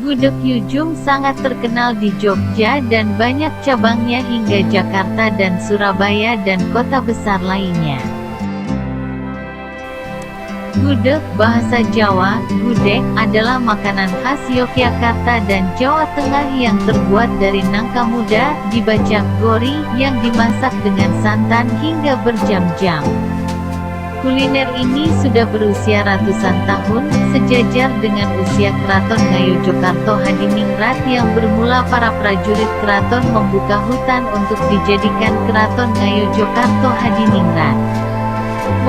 Gudeg Yujum sangat terkenal di Jogja dan banyak cabangnya hingga Jakarta dan Surabaya dan kota besar lainnya. Gudeg, bahasa Jawa, gudeg, adalah makanan khas Yogyakarta dan Jawa Tengah yang terbuat dari nangka muda, dibacak gori, yang dimasak dengan santan hingga berjam-jam. Kuliner ini sudah berusia ratusan tahun, sejajar dengan usia Keraton Ngayogyakarta Hadiningrat yang bermula para prajurit keraton membuka hutan untuk dijadikan Keraton Ngayogyakarta Hadiningrat.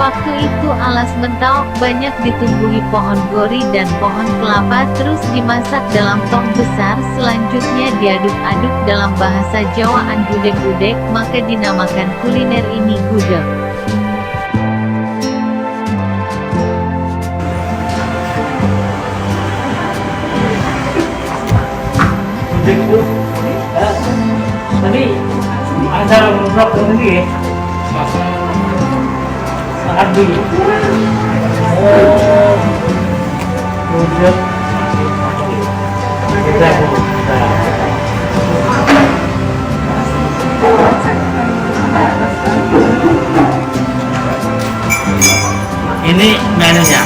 Waktu itu alas Mentawai banyak ditumbuhi pohon gori dan pohon kelapa, terus dimasak dalam tong besar, selanjutnya diaduk-aduk, dalam bahasa Jawaan gudeg-gudeg, maka dinamakan kuliner ini gudeg. Tadi ada blok ini sangat dulu. Oh, udah. Ini menunya.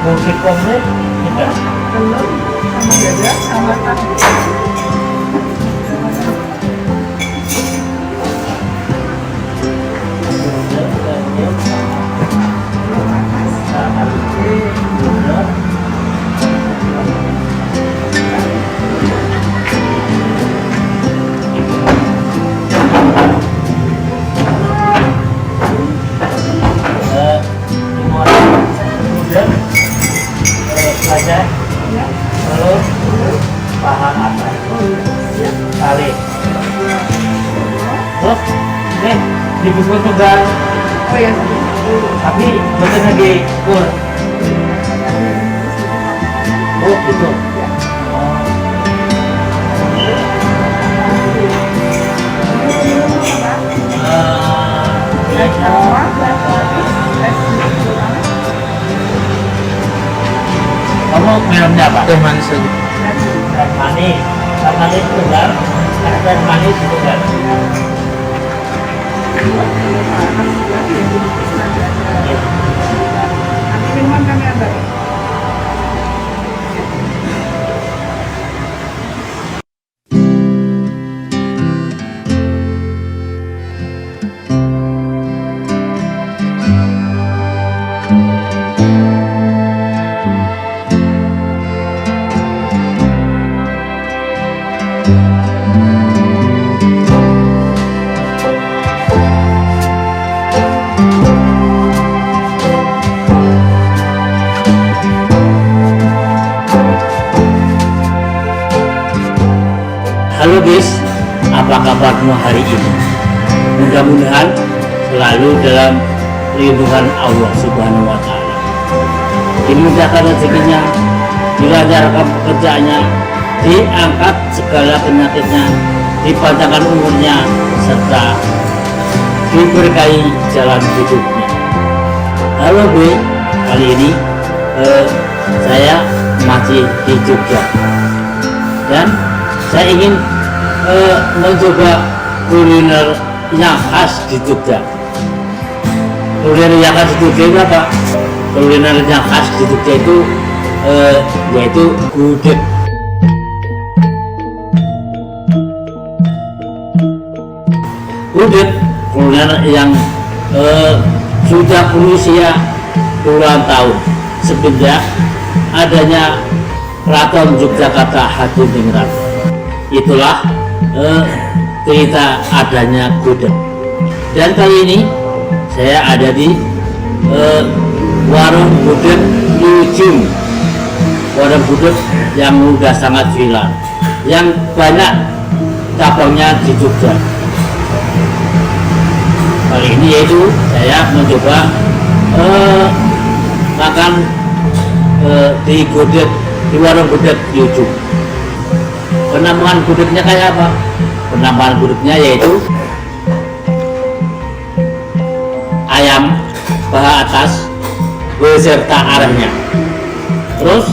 Musik komplit tidak. Telur sama dada sama tahu. Telur, paha atas, kali. Terus, ini dibungkus juga. Oh ya, Tapi bener lagi full. Oh gitu. Kamu minumnya apa? Teh manis aja. Teh manis. Teh manis tunggal. Teh manis tunggal. nanti minuman kami ada. Halo guys, apa kabarmu hari ini? Mudah-mudahan selalu dalam lindungan Allah Subhanahu wa Ta'ala. Dimudahkan rezekinya, dilancarkan pekerjaannya, diangkat segala penyakitnya, dipanjangkan umurnya, serta diberkahi jalan hidupnya. Halo B, kali ini saya masih di Jogja dan saya ingin mencoba kuliner yang khas di Jogja. Kuliner yang khas di Jogja itu apa? Kuliner yang khas di Jogja itu yaitu gudeg. Gudeg kuliner yang sudah berusia puluhan tahun semenjak adanya Keraton Yogyakarta Hadiningrat. Itulah cerita adanya gudeg. Dan kali ini saya ada di warung gudeg Yujum, warung gudeg yang sudah sangat viral, yang banyak cabangnya di Jogja. Kali ini yaitu saya mencoba makan di gudeg, di warung gudeg Yujum. Penamaan gudegnya kayak apa? Penamaan gudegnya yaitu ayam paha atas beserta arahnya. Terus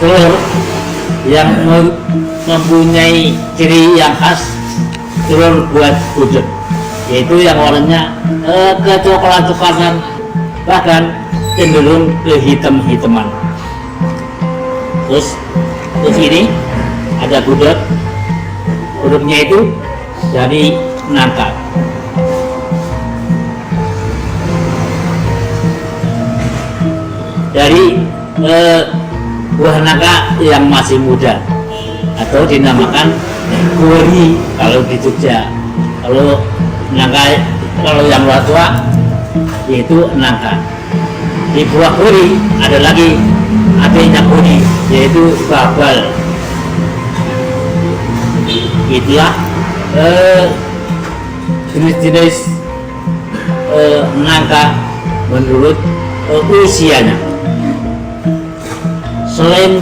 telur yang mempunyai ciri yang khas telur buat gudeg, yaitu yang warnanya kecoklat-coklatan, bahkan cenderung ke hitam-hitaman. Terus ini ada gudegnya itu dari nangka. Dari buah nangka yang masih muda atau dinamakan gori kalau di Jogja. Kalau yang tua yaitu nangka. Di buah gori ada lagi adanya gori, yaitu babal. Itulah jenis-jenis nangka menurut usianya. Selain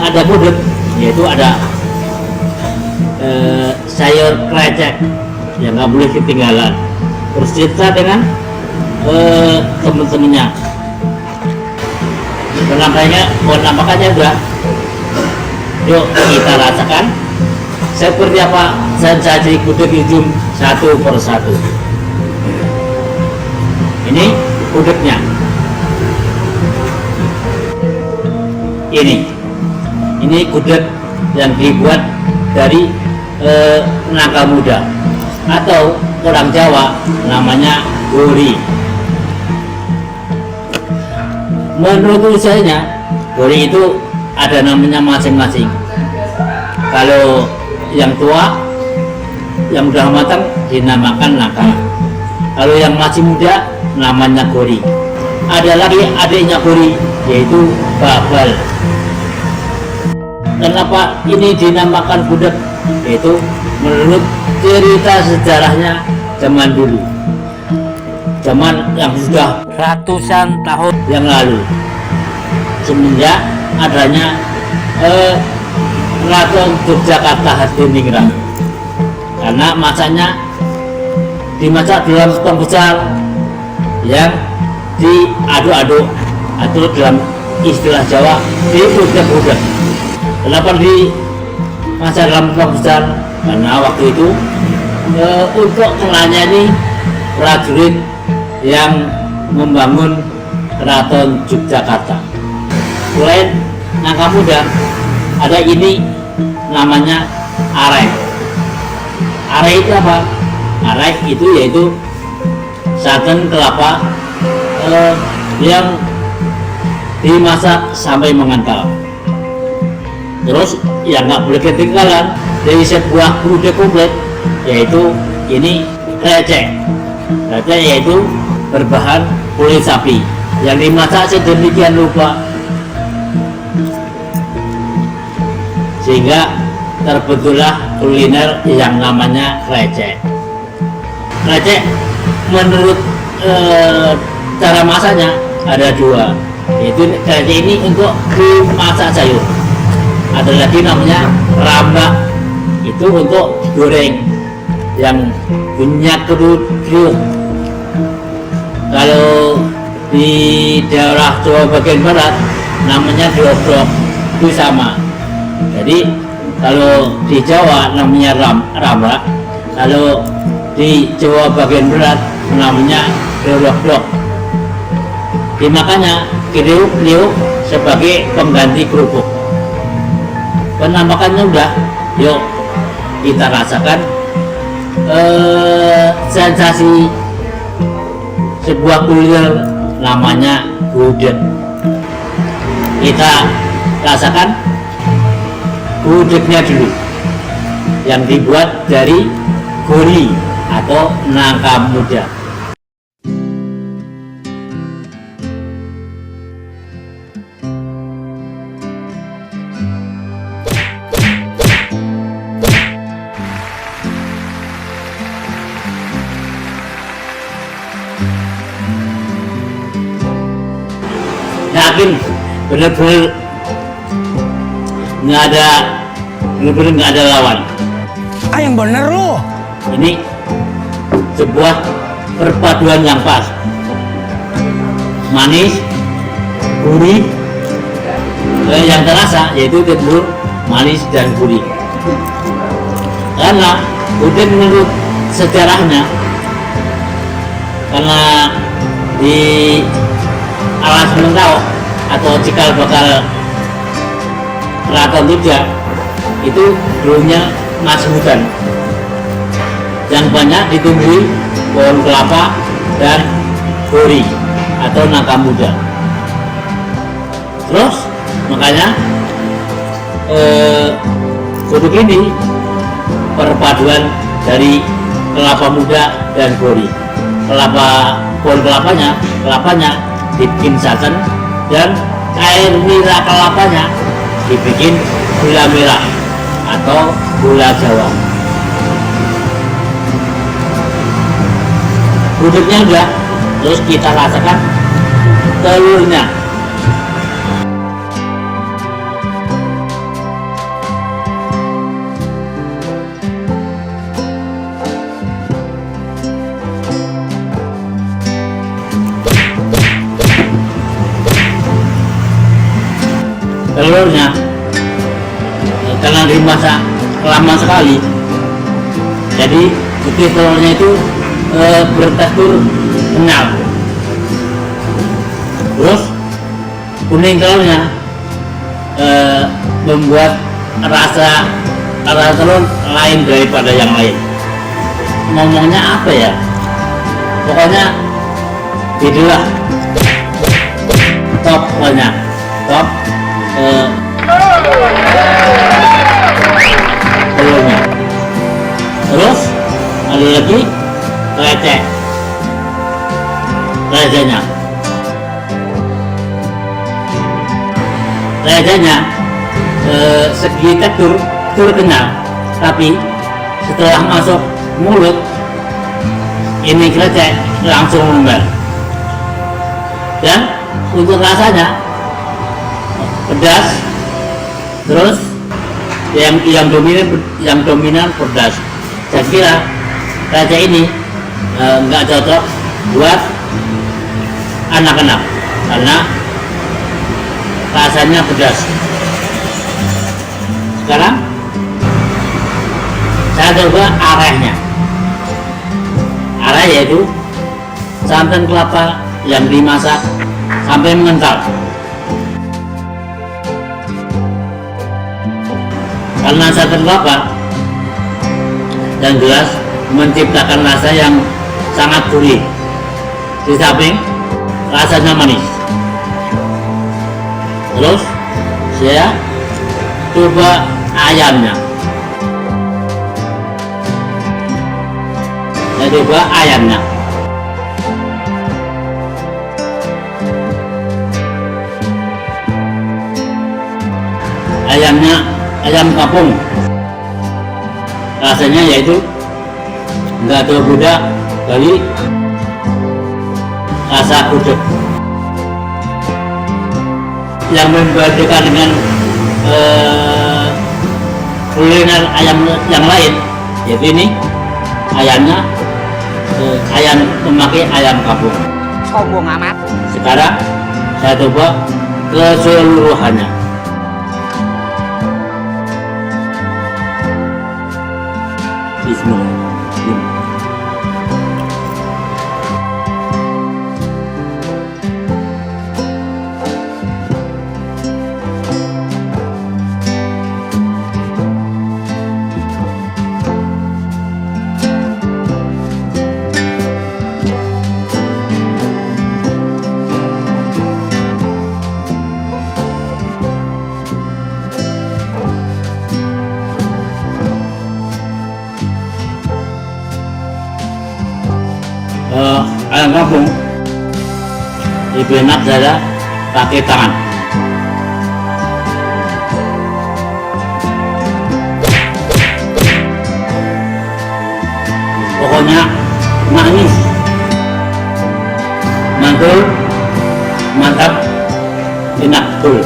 ada gudeg, yaitu ada sayur krecek yang nggak boleh ketinggalan. Bercerita dengan teman-temannya. Penampakannya udah. Yuk kita rasakan seperti apa sensasi gudeg hijau satu persatu. Ini gudegnya. Ini gudeg yang dibuat dari nangka muda, atau orang Jawa namanya gori. Menurut usahanya, gori itu ada namanya masing-masing. Kalau yang tua, yang udah matang dinamakan nangka. Kalau yang masih muda namanya gori. Ada lagi adiknya gori, yaitu babal. Kenapa ini dinamakan gudeg? Yaitu menurut cerita sejarahnya zaman dulu, zaman yang sudah ratusan tahun yang lalu, semenjak adanya Keraton Yogyakarta Hadiningrat. Karena masaknya dimasak dalam tong besar yang diaduk-aduk, atau dalam istilah Jawa diudek-udek. Kenapa dimasak dalam tong besar? Karena waktu itu untuk melayani prajurit yang membangun Keraton Yogyakarta. Selain nangka muda, ada ini namanya arek. Arek itu apa? Arek itu yaitu santan kelapa yang dimasak sampai mengental. Terus yang nggak boleh ketinggalan dari sebuah gudeg komplit, yaitu ini krecek. Krecek yaitu berbahan kulit sapi yang dimasak sedemikian rupa sehingga terbentuklah kuliner yang namanya krecek. Krecek menurut cara masaknya ada dua, yaitu krecek ini untuk dimasak sayur. Ada lagi namanya rambak, itu untuk goreng yang punya kriuk. Kalau di daerah Jawa bagian barat namanya dodok, itu sama. Jadi kalau di Jawa namanya rambak, kalau di Jawa bagian barat namanya dodok. Dimakannya kriuk sebagai pengganti kerupuk. Penampakannya udah, yuk kita rasakan sensasi sebuah kuliner namanya gudeg. Kita rasakan gudegnya dulu, yang dibuat dari gori atau nangka muda. Yakin bener-bener nggak ada lawan. Yang bener lu. Ini sebuah perpaduan yang pas. manis, gurih, yang terasa yaitu telur manis dan gurih. Karena gudeg menurut sejarahnya, karena di alas Mentau atau cikal bakal Keraton Jogja itu dulunya masih hutan yang banyak ditumbuhi pohon kelapa dan gori atau nangka muda. Terus makanya gudeg ini perpaduan dari kelapa muda dan gori. Pohon kelapanya dibikin santan, dan air nira kelapanya dibikin gula merah atau gula Jawa. Gudegnya udah, terus kita rasakan telurnya. Telurnya karena dimasak lama sekali, jadi putih telurnya itu bertekstur kenyal. Terus kuning telurnya membuat rasa telur lain daripada yang lain. Ngomongnya apa ya? Pokoknya itulah top, pokoknya top telurnya. Terus ada lagi recehnya segi tekstur kenyal, tapi setelah masuk mulut ini receh langsung lumer. Dan untuk rasanya pedas, terus yang dominan pedas. Saya kira receh ini nggak cocok buat anak-anak karena rasanya pedas. Sekarang saya coba arehnya. Areh yaitu santan kelapa yang dimasak sampai mengental. Karena santan kelapa dan gelas menciptakan rasa yang sangat gurih, di samping rasanya manis. Terus saya coba ayamnya. Ayam kampung. Rasanya yaitu nggak berbeda dari rasa gudeg. Yang membedakan dengan kuliner ayam yang lain yaitu ini ayamnya memakai ayam kampung. Sombong amat. Sekarang saya coba keseluruhannya. Bismillahirrahmanirrahim. Ayam kampung lebih enak saya pakai tangan. Pokoknya manis, mantul, mantap, enak betul.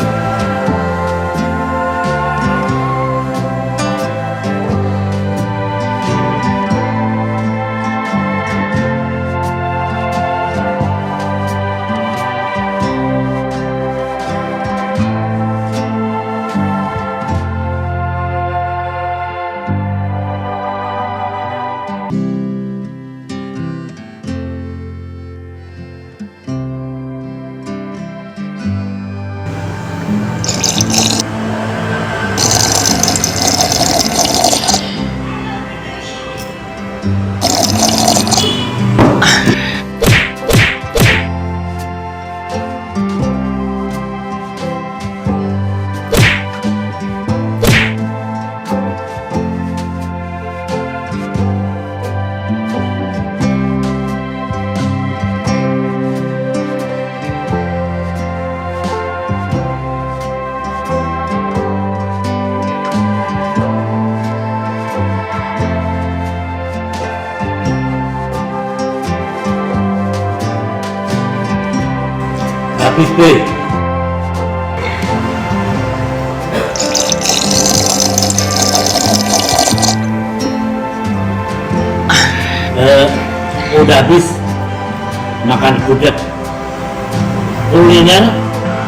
Habis B. Udah habis makan gudeg kuliner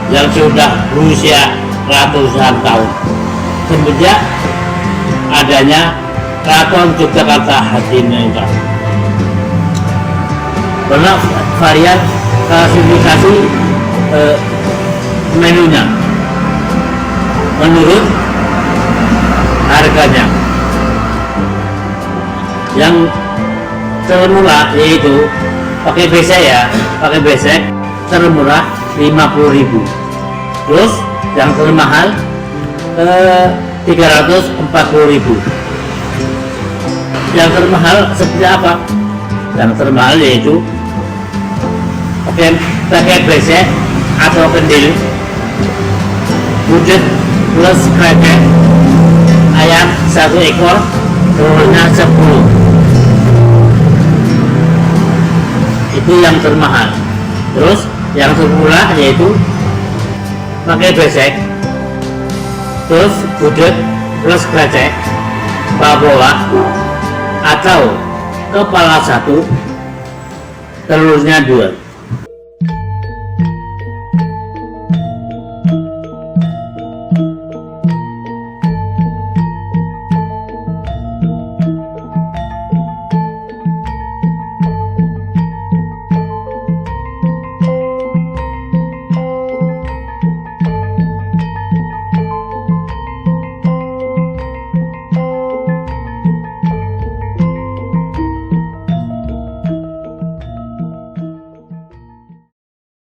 yang sudah berusia ratusan tahun semenjak adanya Keraton Yogyakarta Hadiningrat. Karena varian klasifikasi menunya menurut harganya. Yang termurah yaitu pakai besek ya, pakai besek termurah 50.000. Terus yang termahal 340.000. Yang termahal seperti apa? Yang termahal yaitu pakai besek atau kendil, gudeg plus krecek, ayam 1 ekor, telurnya 10. Itu yang termahal. Terus yang termurah yaitu pakai besek, terus gudeg plus krecek, babola atau kepala 1, telurnya 2.